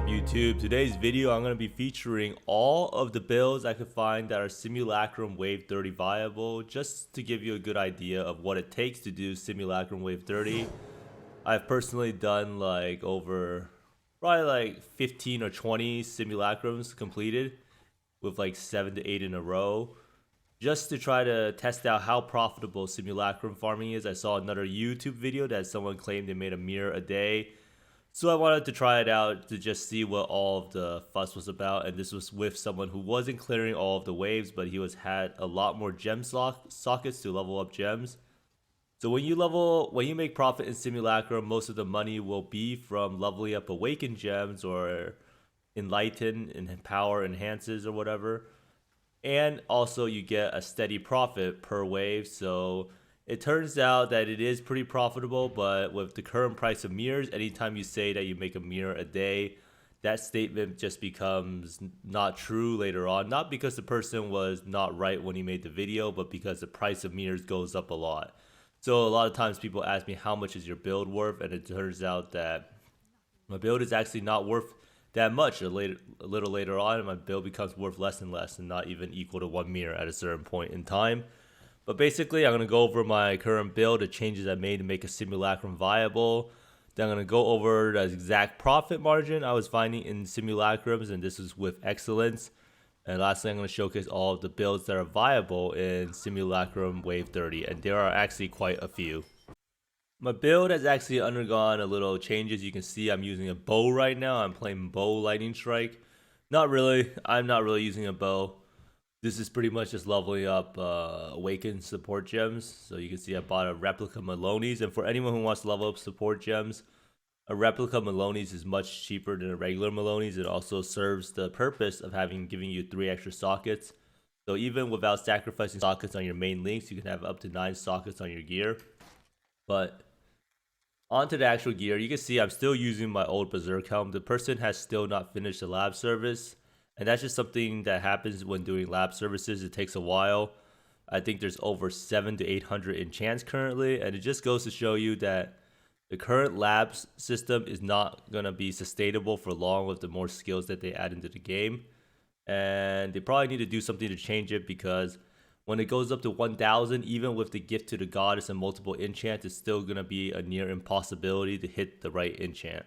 YouTube? Today's video I'm going to be featuring all of the builds I could find that are Simulacrum Wave 30 viable, just to give you a good idea of what it takes to do Simulacrum Wave 30. I've personally done like over probably like 15 or 20 simulacrums completed with like 7 to 8 in a row, just to try to test out how profitable simulacrum farming is. I saw another YouTube video that someone claimed they made a mirror a day, so I wanted to try it out to just see what all of the fuss was about. And this was with someone who wasn't clearing all of the waves, but he had a lot more gem sockets to level up gems. So when you make profit in Simulacrum, most of the money will be from leveling up awakened gems or enlighten and power enhances or whatever. And also you get a steady profit per wave. So it turns out that it is pretty profitable, but with the current price of mirrors, anytime you say that you make a mirror a day, that statement just becomes not true later on. Not because the person was not right when he made the video, but because the price of mirrors goes up a lot. So a lot of times people ask me, how much is your build worth? And it turns out that my build is actually not worth that much. A little later on, my build becomes worth less and less, and not even equal to one mirror at a certain point in time. But basically, I'm going to go over my current build, the changes I made to make a simulacrum viable. Then I'm going to go over the exact profit margin I was finding in simulacrums, and this is with excellence. And lastly, I'm going to showcase all of the builds that are viable in Simulacrum Wave 30, and there are actually quite a few. My build has actually undergone a little changes. You can see I'm using a bow right now. I'm playing bow lightning strike. Not really. I'm not really using a bow. This is pretty much just leveling up awakened support gems. So you can see I bought a replica Maloney's, and for anyone who wants to level up support gems, a replica Maloney's is much cheaper than a regular Maloney's. It also serves the purpose of giving you 3 extra sockets. So even without sacrificing sockets on your main links, you can have up to 9 sockets on your gear. But onto the actual gear, you can see I'm still using my old Berserk helm. The person has still not finished the lab service, and that's just something that happens when doing lab services. It takes a while. I think there's over 700 to 800 enchants currently, and it just goes to show you that the current labs system is not going to be sustainable for long with the more skills that they add into the game. And they probably need to do something to change it, because when it goes up to 1000, even with the gift to the goddess and multiple enchants, it's still going to be a near impossibility to hit the right enchant.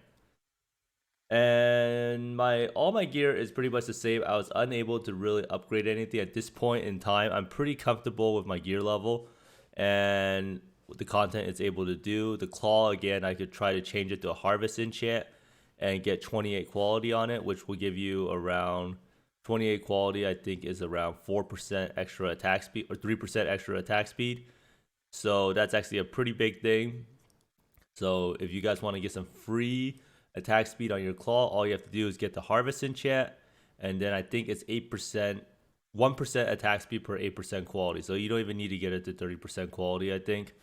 And all my gear is pretty much the same. I was unable to really upgrade anything at this point in time. I'm pretty comfortable with my gear level and the content it's able to do. The claw, again, I could try to change it to a harvest enchant and get 28 quality on it, which will give you around 28 quality. I think is around 4% extra attack speed or 3% extra attack speed. So that's actually a pretty big thing. So if you guys want to get some free attack speed on your claw, all you have to do is get the harvest enchant, and then I think it's 1% attack speed per 8% quality. So you don't even need to get it to 30% quality, I think.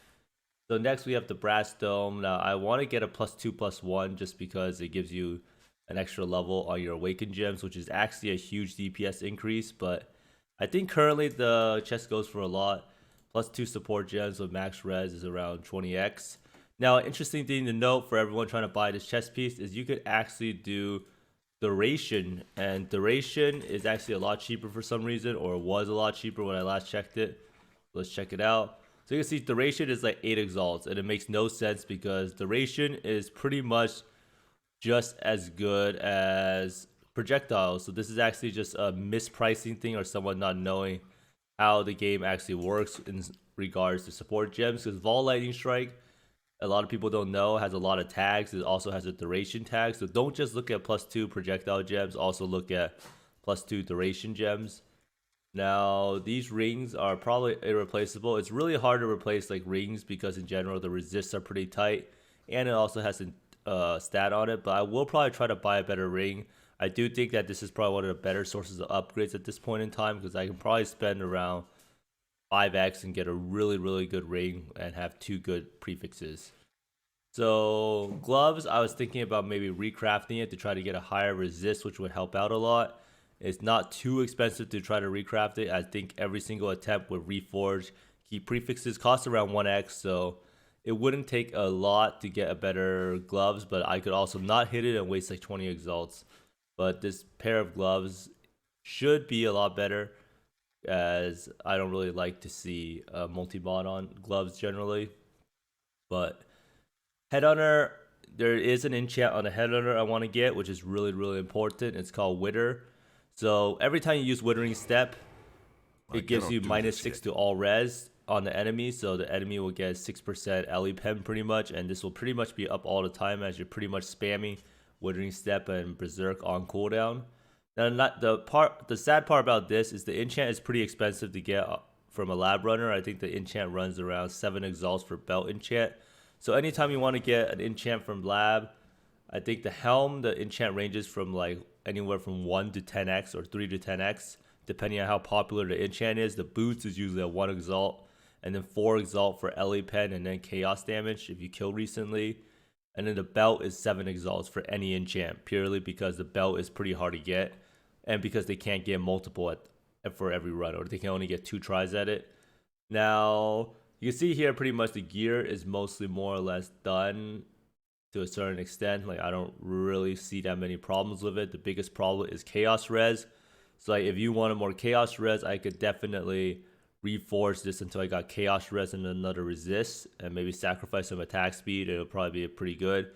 So next we have the brass dome. Now I want to get a +2/+1 just because it gives you an extra level on your awakened gems, which is actually a huge DPS increase. But I think currently the chest goes for a lot. +2 support gems with max res is around 20x. Now, an interesting thing to note for everyone trying to buy this chest piece is you could actually do duration, and duration is actually a lot cheaper for some reason, or was a lot cheaper when I last checked it. Let's check it out. So you can see duration is like 8 exalts, and it makes no sense because duration is pretty much just as good as projectiles. So this is actually just a mispricing thing, or someone not knowing how the game actually works in regards to support gems, because Vol Lightning Strike, a lot of people don't know, has a lot of tags. It also has a duration tag. So don't just look at +2 projectile gems, also look at +2 duration gems. Now, these rings are probably irreplaceable. It's really hard to replace like rings because in general the resists are pretty tight, and it also has a stat on it. But I will probably try to buy a better ring. I do think that this is probably one of the better sources of upgrades at this point in time, because I can probably spend around 5x and get a really good ring and have 2 good prefixes. So gloves, I was thinking about maybe recrafting it to try to get a higher resist, which would help out a lot. It's not too expensive to try to recraft it. I think every single attempt with reforge key prefixes costs around 1x, so it wouldn't take a lot to get a better gloves, but I could also not hit it and waste like 20 exalts. but this pair of gloves should be a lot better, as I don't really like to see multi-mod on gloves generally. But Headhunter, there is an enchant on the Headhunter I want to get, which is really, really important. It's called Wither. So every time you use Withering Step, it gives you -6 to all res on the enemy. So the enemy will get 6% LE pen pretty much. And this will pretty much be up all the time as you're pretty much spamming Withering Step and Berserk on cooldown. Now, the sad part about this is the enchant is pretty expensive to get from a lab runner. I think the enchant runs around 7 exalts for belt enchant. So anytime you want to get an enchant from lab, I think the helm, the enchant ranges from like anywhere from 1 to 10x or 3 to 10x, depending on how popular the enchant is. The boots is usually a 1 exalt, and then 4 exalt for LA pen, and then chaos damage if you kill recently. And then the belt is 7 exalts for any enchant, purely because the belt is pretty hard to get, and because they can't get multiple for every run, or they can only get 2 tries at it. Now, you can see here pretty much the gear is mostly more or less done to a certain extent. Like, I don't really see that many problems with it. The biggest problem is chaos res. So like, if you wanted more chaos res, I could definitely reforge this until I got chaos res and another resist, and maybe sacrifice some attack speed. It'll probably be pretty good.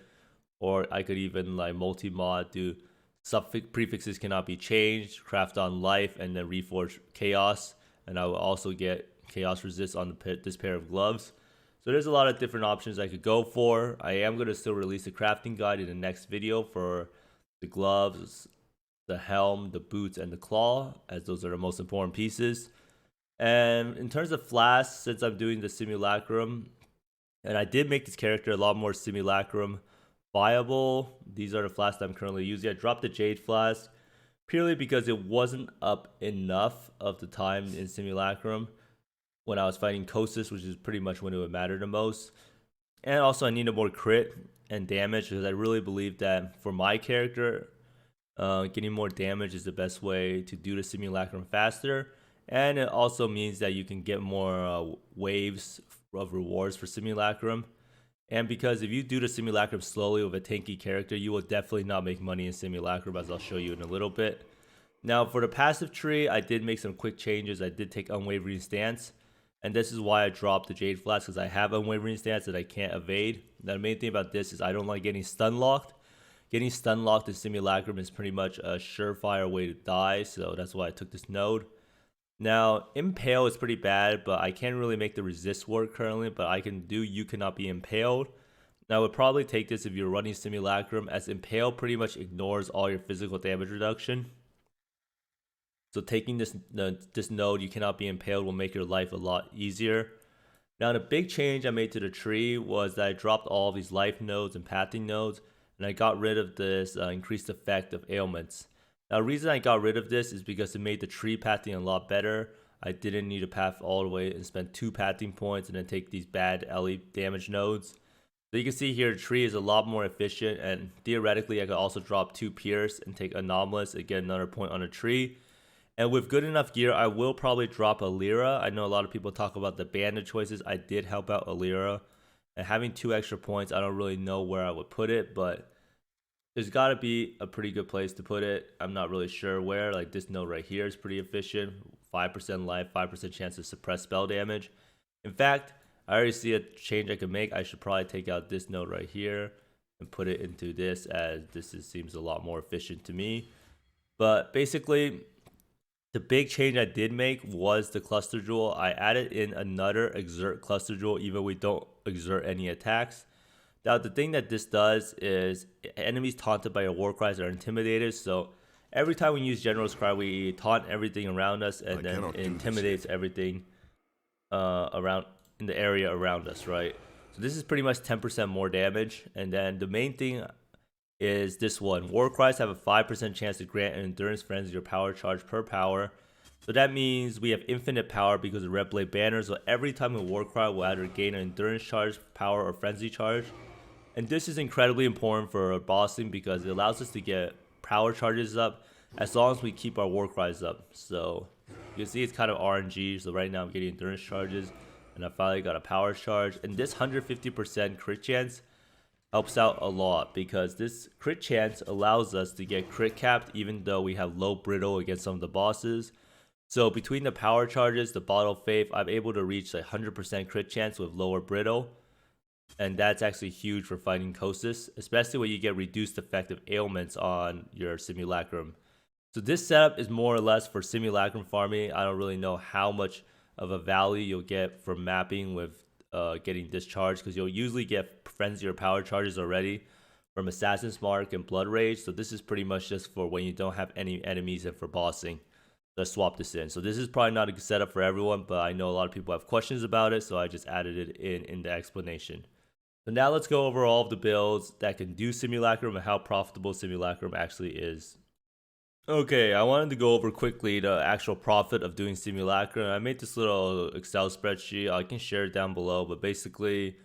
Or I could even like multi-mod, do suffix prefixes cannot be changed, craft on life, and then reforge chaos, and I will also get chaos resist on this pair of gloves. So there's a lot of different options I could go for. I am going to still release a crafting guide in the next video for the gloves, the helm, the boots, and the claw, as those are the most important pieces. And in terms of flasks, since I'm doing the Simulacrum, and I did make this character a lot more Simulacrum viable, these are the flasks I'm currently using. I dropped the Jade flask purely because it wasn't up enough of the time in Simulacrum when I was fighting Kosis, which is pretty much when it would matter the most. And also I needed more crit and damage, because I really believe that for my character, getting more damage is the best way to do the Simulacrum faster. And it also means that you can get more waves of rewards for Simulacrum. And because if you do the Simulacrum slowly with a tanky character, you will definitely not make money in Simulacrum, as I'll show you in a little bit. Now for the passive tree, I did make some quick changes. I did take Unwavering Stance, and this is why I dropped the Jade Flask, because I have Unwavering Stance that I can't evade. Now the main thing about this is I don't like getting stun locked. Getting stun locked in Simulacrum is pretty much a surefire way to die, so that's why I took this node. Now, Impale is pretty bad, but I can't really make the resist work currently, but I can do You Cannot Be Impaled. Now, I would probably take this if you're running Simulacrum, as Impale pretty much ignores all your physical damage reduction. So taking this node, You Cannot Be Impaled, will make your life a lot easier. Now, the big change I made to the tree was that I dropped all of these life nodes and pathing nodes, and I got rid of this increased effect of ailments. Now, the reason I got rid of this is because it made the tree pathing a lot better. I didn't need to path all the way and spend 2 pathing points and then take these bad LE damage nodes. So you can see here, the tree is a lot more efficient, and theoretically I could also drop 2 Pierce and take Anomalous and get another point on a tree. And with good enough gear, I will probably drop a Lyra. I know a lot of people talk about the bandit choices. I did help out a Lyra, and having 2 extra points, I don't really know where I would put it, but there's got to be a pretty good place to put it. I'm not really sure where. Like, this node right here is pretty efficient. 5% life, 5% chance to suppress spell damage. In fact, I already see a change I could make. I should probably take out this node right here and put it into this, as this seems a lot more efficient to me. But basically, the big change I did make was the cluster jewel. I added in another exert cluster jewel, even we don't exert any attacks. Now, the thing that this does is enemies taunted by your war cries are intimidated. So every time we use General's Cry, we taunt everything around us, and then it intimidates everything around in the area around us, right? So this is pretty much 10% more damage. And then the main thing is this one. War cries have a 5% chance to grant an endurance frenzy or power charge per power. So that means we have infinite power because of Red Blade Banner. So every time a war cry will either gain an endurance charge, power, or frenzy charge. And this is incredibly important for bossing because it allows us to get power charges up as long as we keep our war cries up. So you can see it's kind of RNG. So right now I'm getting endurance charges, and I finally got a power charge. And this 150% crit chance, helps out a lot because this crit chance allows us to get crit capped even though we have low brittle against some of the bosses. So between the power charges, the bottle of faith, I'm able to reach like 100% crit chance with lower brittle. And that's actually huge for fighting Kosis, especially when you get reduced effective ailments on your Simulacrum. So this setup is more or less for Simulacrum farming. I don't really know how much of a value you'll get from mapping with getting discharged, because you'll usually get Frenzy or Power Charges already from Assassin's Mark and Blood Rage. So this is pretty much just for when you don't have any enemies and for bossing. Let's swap this in. So this is probably not a good setup for everyone, but I know a lot of people have questions about it, so I just added it in the explanation. So now let's go over all of the builds that can do Simulacrum and how profitable Simulacrum actually is. Okay, I wanted to go over quickly the actual profit of doing Simulacrum. I made this little Excel spreadsheet. I can share it down below, but basically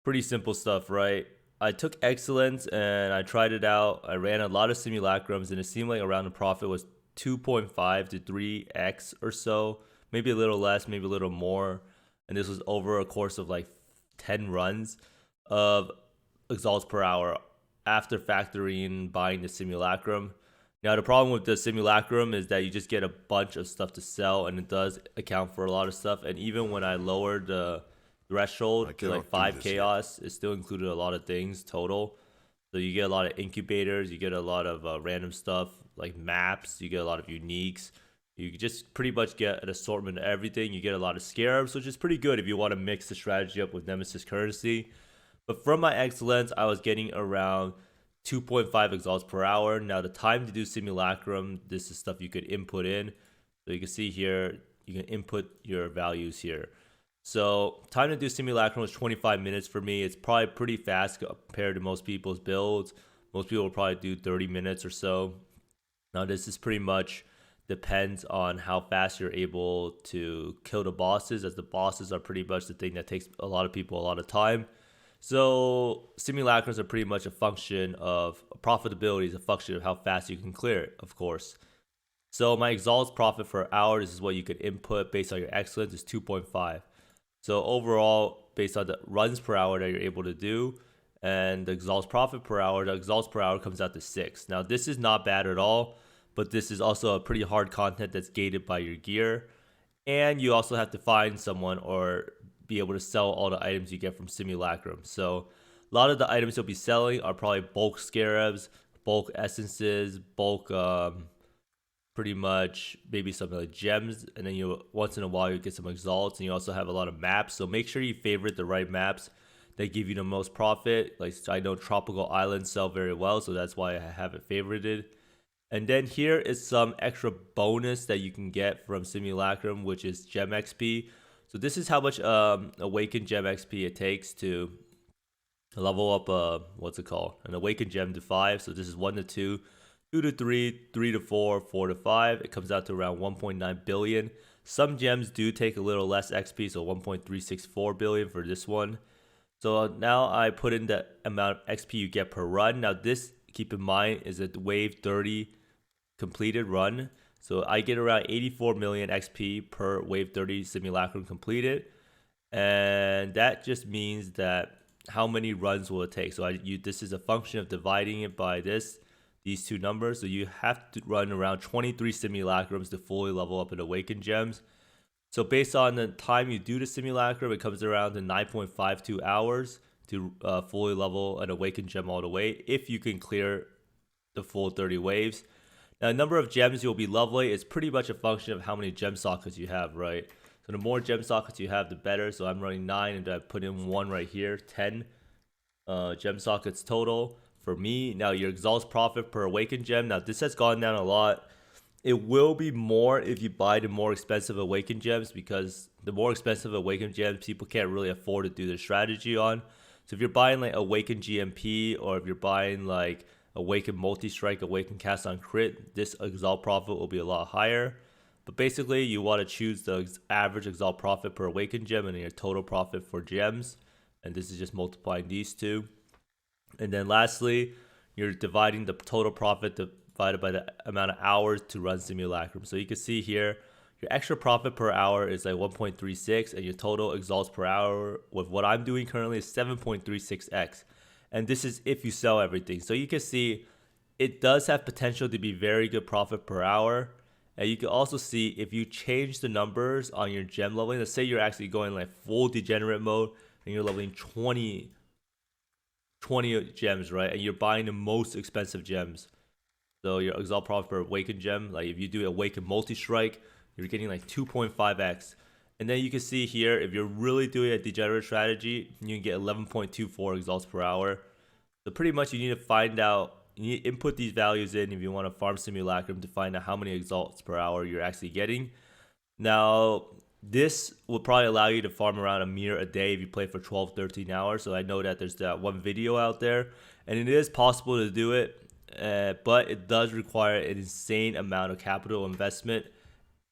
pretty simple stuff, right? I took Excellence and I tried it out. I ran a lot of Simulacrums and it seemed like around the profit was 2.5 to 3x or so, maybe a little less, maybe a little more. And this was over a course of like 10 runs of exalts per hour after factoring buying the Simulacrum. Now the problem with the Simulacrum is that you just get a bunch of stuff to sell, and it does account for a lot of stuff. And even when I lowered the threshold to like 5 chaos, it still included a lot of things total. So you get a lot of incubators, you get a lot of random stuff like maps, you get a lot of uniques. You just pretty much get an assortment of everything. You get a lot of scarabs, which is pretty good if you want to mix the strategy up with Nemesis currency. But from my excellence, I was getting around 2.5 exalts per hour. Now the time to do Simulacrum, this is stuff you could input in. So you can see here, you can input your values here. So time to do Simulacrum was 25 minutes for me. It's probably pretty fast compared to most people's builds. Most people will probably do 30 minutes or so. Now this is pretty much depends on how fast you're able to kill the bosses, as the bosses are pretty much the thing that takes a lot of people a lot of time. So simulacrums are pretty much a function of profitability, is a function of how fast you can clear it, of course. So my exalts profit per hour, this is what you could input based on your excellence, is 2.5. So overall, based on the runs per hour that you're able to do and the exalts profit per hour, the exalts per hour comes out to 6. Now this is not bad at all, but this is also a pretty hard content that's gated by your gear. And you also have to find someone or be able to sell all the items you get from Simulacrum. So a lot of the items you'll be selling are probably bulk scarabs, bulk essences, bulk pretty much maybe something like gems, and then you once in a while you get some exalts, and you also have a lot of maps. So make sure you favorite the right maps that give you the most profit. Like I know tropical islands sell very well, so that's why I have it favorited. And then here is some extra bonus that you can get from Simulacrum, which is gem XP. So this is how much awakened gem XP it takes to level up what's it called, an awakened gem to 5. So this is 1 to 2, 2 to 3, 3 to 4, 4 to 5. It comes out to around 1.9 billion. Some gems do take a little less XP, so 1.364 billion for this one. So now I put in the amount of XP you get per run. Now this, keep in mind, is a wave 30 completed run. So I get around 84 million XP per wave 30 Simulacrum completed. And that just means that how many runs will it take? So this is a function of dividing it by these two numbers. So you have to run around 23 Simulacrums to fully level up and awaken gems. So based on the time you do the Simulacrum, it comes around to 9.52 hours to fully level an awakened gem all the way, if you can clear the full 30 waves. Now, the number of gems you'll be leveling is pretty much a function of how many gem sockets you have, right? So the more gem sockets you have, the better. So I'm running 9, and I put in 1 right here, 10 gem sockets total for me. Now, your exalts profit per awakened gem. Now, this has gone down a lot. It will be more if you buy the more expensive awakened gems, because the more expensive awakened gems, people can't really afford to do their strategy on. So if you're buying like awakened GMP, or if you're buying like awakened multi-strike, awakened cast on crit, this exalt profit will be a lot higher. But basically you want to choose the average exalt profit per awakened gem and your total profit for gems, and this is just multiplying these two. And then lastly, you're dividing the total profit divided by the amount of hours to run Simulacrum. So you can see here your extra profit per hour is like 1.36, and your total exalts per hour with what I'm doing currently is 7.36x. and this is if you sell everything. So you can see it does have potential to be very good profit per hour. And you can also see if you change the numbers on your gem leveling, let's say you're actually going like full degenerate mode and you're leveling 20 gems, right? And you're buying the most expensive gems. So your exalt profit per awakened gem, like if you do awakened multi-strike, you're getting like 2.5x. And then you can see here, if you're really doing a degenerate strategy, you can get 11.24 exalts per hour. So pretty much you need to find out, you need to input these values in if you want to farm Simulacrum to find out how many exalts per hour you're actually getting. Now, this will probably allow you to farm around a mirror a day if you play for 12, 13 hours. So I know that there's that one video out there, and it is possible to do it, but it does require an insane amount of capital investment.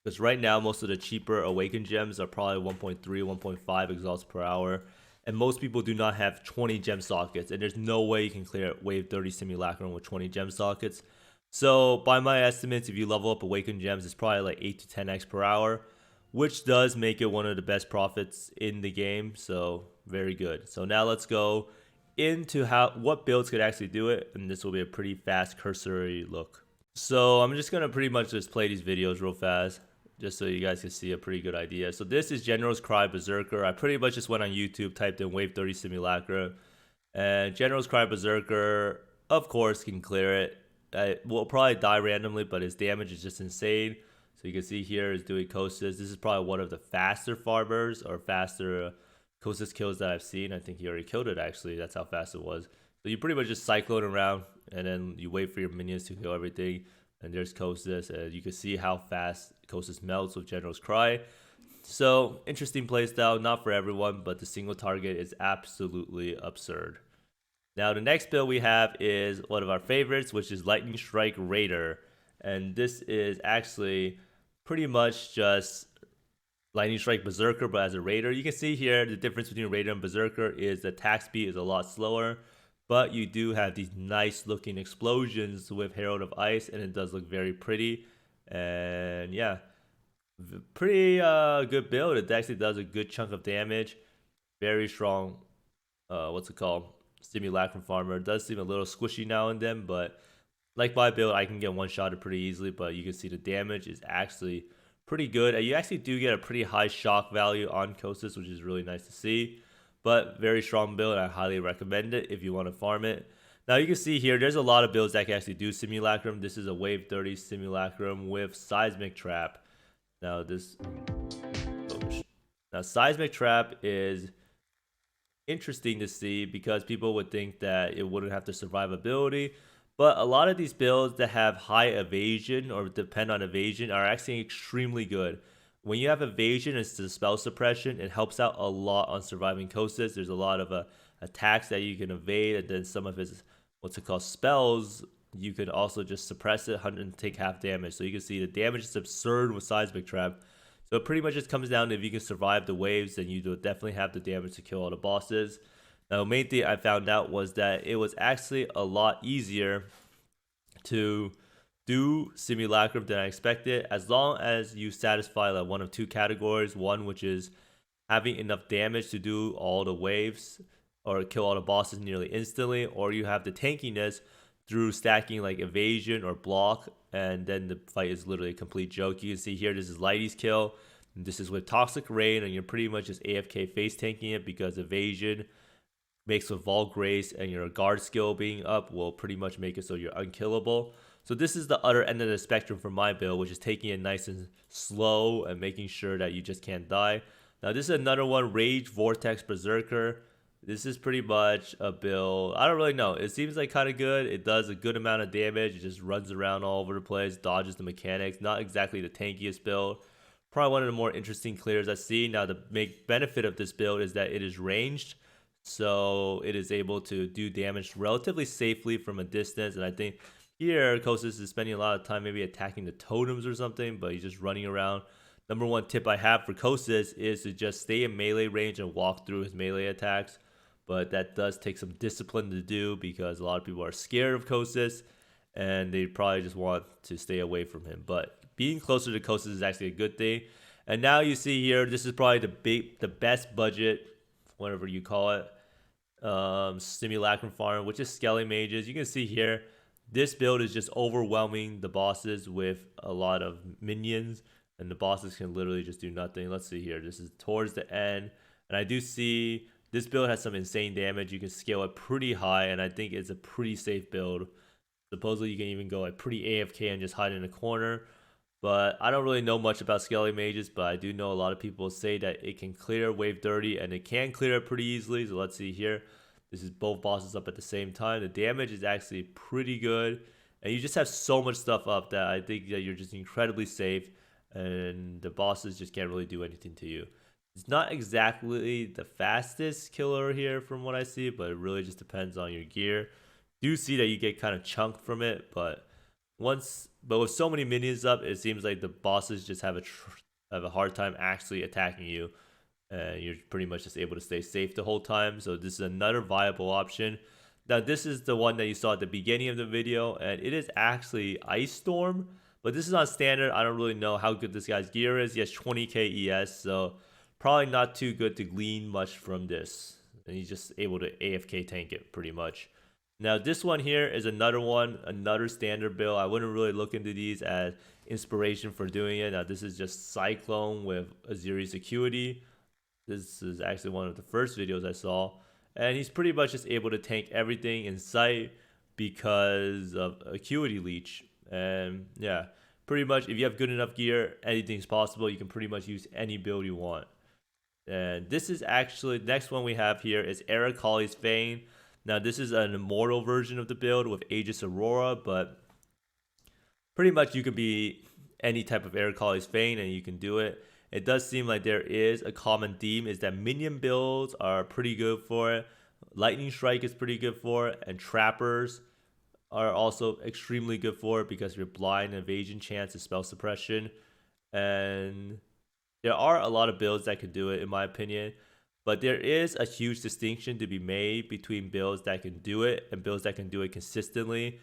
Because right now, most of the cheaper Awakened gems are probably 1.3, 1.5 exalts per hour. And most people do not have 20 gem sockets. And there's no way you can clear Wave 30 Simulacrum with 20 gem sockets. So by my estimates, if you level up Awakened gems, it's probably like 8 to 10x per hour, which does make it one of the best profits in the game. So very good. So now let's go into what builds could actually do it. And this will be a pretty fast cursory look. So I'm just going to pretty much just play these videos real fast, just so you guys can see a pretty good idea. So this is General's Cry Berserker. I pretty much just went on YouTube, typed in Wave 30 Simulacra, and General's Cry Berserker, of course, can clear it. It will probably die randomly, but his damage is just insane. So you can see here is doing Kostas. This is probably one of the faster farmers or faster Kostas kills that I've seen. I think he already killed it, actually. That's how fast it was. So you pretty much just cyclone around, and then you wait for your minions to kill everything. And there's Kostas, and you can see how fast Kostas melts with General's Cry. So, interesting playstyle, not for everyone, but the single target is absolutely absurd. Now, the next build we have is one of our favorites, which is Lightning Strike Raider. And this is actually pretty much just Lightning Strike Berserker, but as a Raider. You can see here the difference between Raider and Berserker is the attack speed is a lot slower. But you do have these nice looking explosions with Herald of Ice, and it does look very pretty. And yeah, pretty good build. It actually does a good chunk of damage. Very strong, what's it called? Simulacrum farmer. It does seem a little squishy now and then, but like my build, I can get one-shotted pretty easily, but you can see the damage is actually pretty good. And you actually do get a pretty high shock value on Kostas, which is really nice to see. But very strong build. I highly recommend it if you want to farm it. Now you can see here, there's a lot of builds that can actually do Simulacrum. This is a Wave 30 Simulacrum with Seismic Trap. Now Seismic Trap is interesting to see because people would think that it wouldn't have the survivability. But a lot of these builds that have high evasion or depend on evasion are actually extremely good. When you have evasion and spell suppression, it helps out a lot on surviving Kostas. There's a lot of attacks that you can evade, and then some of his, what's it called, spells, you can also just suppress it and take half damage. So you can see the damage is absurd with Seismic Trap. So it pretty much just comes down to if you can survive the waves, then you do definitely have the damage to kill all the bosses. Now, the main thing I found out was that it was actually a lot easier to do Simulacrum than I expected, as long as you satisfy like one of two categories. One, which is having enough damage to do all the waves or kill all the bosses nearly instantly, or you have the tankiness through stacking like evasion or block, and then the fight is literally a complete joke. You can see here, this is Lighty's kill. This is with Toxic Rain, and you're pretty much just AFK face tanking it because evasion makes with Vault Grace and your guard skill being up will pretty much make it so you're unkillable. So this is the other end of the spectrum for my build, which is taking it nice and slow and making sure that you just can't die. Now this is another one, Rage Vortex Berserker. This is pretty much a build, I don't really know. It seems like kind of good. It does a good amount of damage. It just runs around all over the place, dodges the mechanics. Not exactly the tankiest build. Probably one of the more interesting clears I've seen. Now the big benefit of this build is that it is ranged. So it is able to do damage relatively safely from a distance. And I think here, Kostas is spending a lot of time maybe attacking the totems or something, but he's just running around. Number one tip I have for Kostas is to just stay in melee range and walk through his melee attacks. But that does take some discipline to do because a lot of people are scared of Kostas and they probably just want to stay away from him. But being closer to Kostas is actually a good thing. And now you see here, this is probably the best budget, whatever you call it, Simulacrum farm, which is skelly mages. You can see here, this build is just overwhelming the bosses with a lot of minions, and the bosses can literally just do nothing. Let's see here. This is towards the end, and I do see this build has some insane damage. You can scale it pretty high, and I think it's a pretty safe build. Supposedly, you can even go like pretty AFK and just hide in a corner. But I don't really know much about skelly mages, but I do know a lot of people say that it can clear wave 30 and it can clear it pretty easily. So let's see here. This is both bosses up at the same time. The damage is actually pretty good. And you just have so much stuff up that I think that you're just incredibly safe. And the bosses just can't really do anything to you. It's not exactly the fastest killer here from what I see, but it really just depends on your gear. Do see that you get kind of chunked from it, but with so many minions up, it seems like the bosses just have a hard time actually attacking you, and you're pretty much just able to stay safe the whole time. So this is another viable option. Now this is the one that you saw at the beginning of the video, and it is actually Ice Storm, but this is not standard. I don't really know how good this guy's gear is. He has 20k ES, so probably not too good to glean much from this, and he's just able to AFK tank it pretty much. Now this one here is another standard build. I wouldn't really look into these as inspiration for doing it. Now this is just Cyclone with Aziri's Acuity. This is actually one of the first videos I saw. And he's pretty much just able to tank everything in sight because of Acuity Leech. And yeah, pretty much if you have good enough gear, anything's possible. You can pretty much use any build you want. And this is actually, the next one we have here is Eric Hawley's Fane. Now this is an immortal version of the build with Aegis Aurora, but pretty much you can be any type of Eric Hawley's Fane and you can do it. It does seem like there is a common theme, is that minion builds are pretty good for it. Lightning Strike is pretty good for it, and Trappers are also extremely good for it because your blind evasion chance is spell suppression. And there are a lot of builds that can do it in my opinion. But there is a huge distinction to be made between builds that can do it and builds that can do it consistently,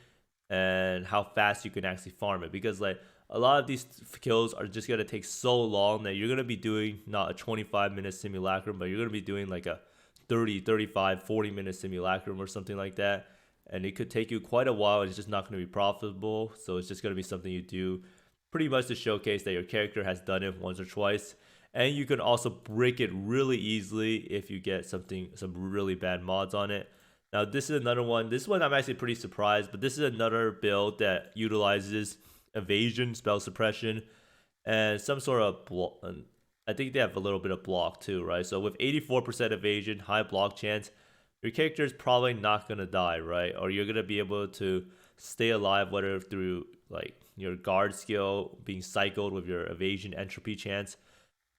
and how fast you can actually farm it. Because like a lot of these kills are just going to take so long that you're going to be doing not a 25-minute simulacrum, but you're going to be doing like a 30, 35, 40-minute simulacrum or something like that. And it could take you quite a while. It's just not going to be profitable. So it's just going to be something you do pretty much to showcase that your character has done it once or twice. And you can also break it really easily if you get some really bad mods on it. Now this is another one. This one I'm actually pretty surprised, but this is another build that utilizes evasion, spell suppression, and some sort of block. I think they have a little bit of block too, right? So with 84% evasion, high block chance, your character is probably not gonna die, right? Or you're gonna be able to stay alive, whether through like your guard skill being cycled with your evasion entropy chance.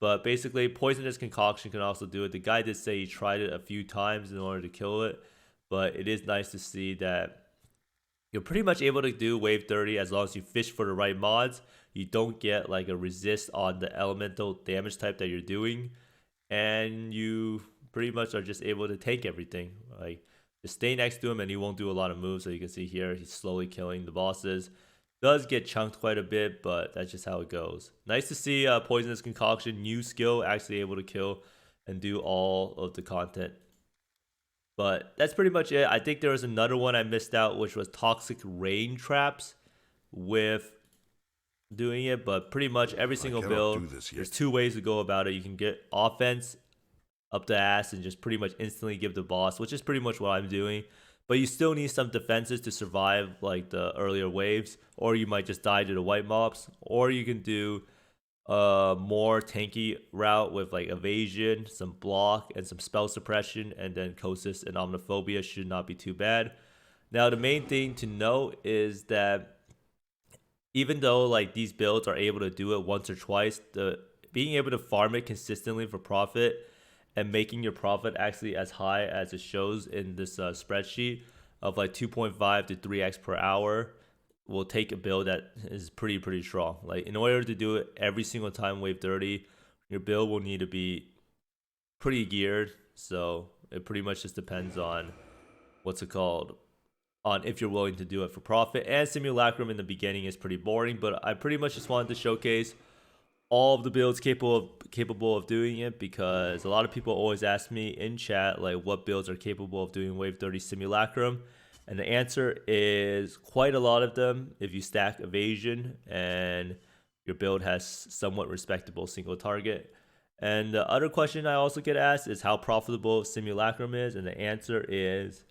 But basically, Poisonous Concoction can also do it. The guy did say he tried it a few times in order to kill it. But it is nice to see that you're pretty much able to do wave 30 as long as you fish for the right mods. You don't get like a resist on the elemental damage type that you're doing. And you pretty much are just able to tank everything. Like, just stay next to him and he won't do a lot of moves. So you can see here, he's slowly killing the bosses. Does get chunked quite a bit, but that's just how it goes. Nice to see Poisonous Concoction, new skill, actually able to kill and do all of the content. But that's pretty much it. I think there was another one I missed out, which was Toxic Rain Traps with doing it. But pretty much every single build, there's two ways to go about it. You can get offense up the ass and just pretty much instantly give the boss, which is pretty much what I'm doing. But you still need some defenses to survive like the earlier waves, or you might just die to the white mobs, or you can do a more tanky route with like evasion, some block, and some spell suppression, and then Kosis and Omniphobia should not be too bad. Now the main thing to note is that even though like these builds are able to do it once or twice, being able to farm it consistently for profit and making your profit actually as high as it shows in this spreadsheet of like 2.5 to 3x per hour will take a build that is pretty strong. Like in order to do it every single time wave 30, your build will need to be pretty geared. So it pretty much just depends on on if you're willing to do it for profit. And Simulacrum in the beginning is pretty boring, but I pretty much just wanted to showcase all of the builds capable of doing it, because a lot of people always ask me in chat like what builds are capable of doing Wave 30 Simulacrum, and the answer is quite a lot of them if you stack evasion and your build has somewhat respectable single target. And the other question I also get asked is how profitable Simulacrum is, and the answer is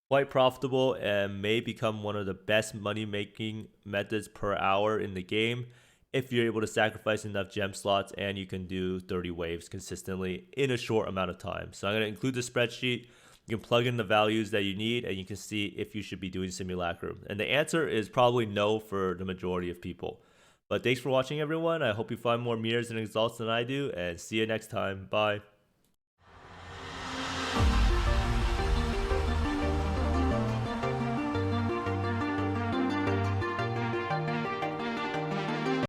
quite profitable and may become one of the best money making methods per hour in the game if you're able to sacrifice enough gem slots and you can do 30 waves consistently in a short amount of time. So I'm going to include the spreadsheet. You can plug in the values that you need and you can see if you should be doing Simulacrum. And the answer is probably no for the majority of people. But thanks for watching, everyone. I hope you find more mirrors and exalts than I do, and see you next time. Bye.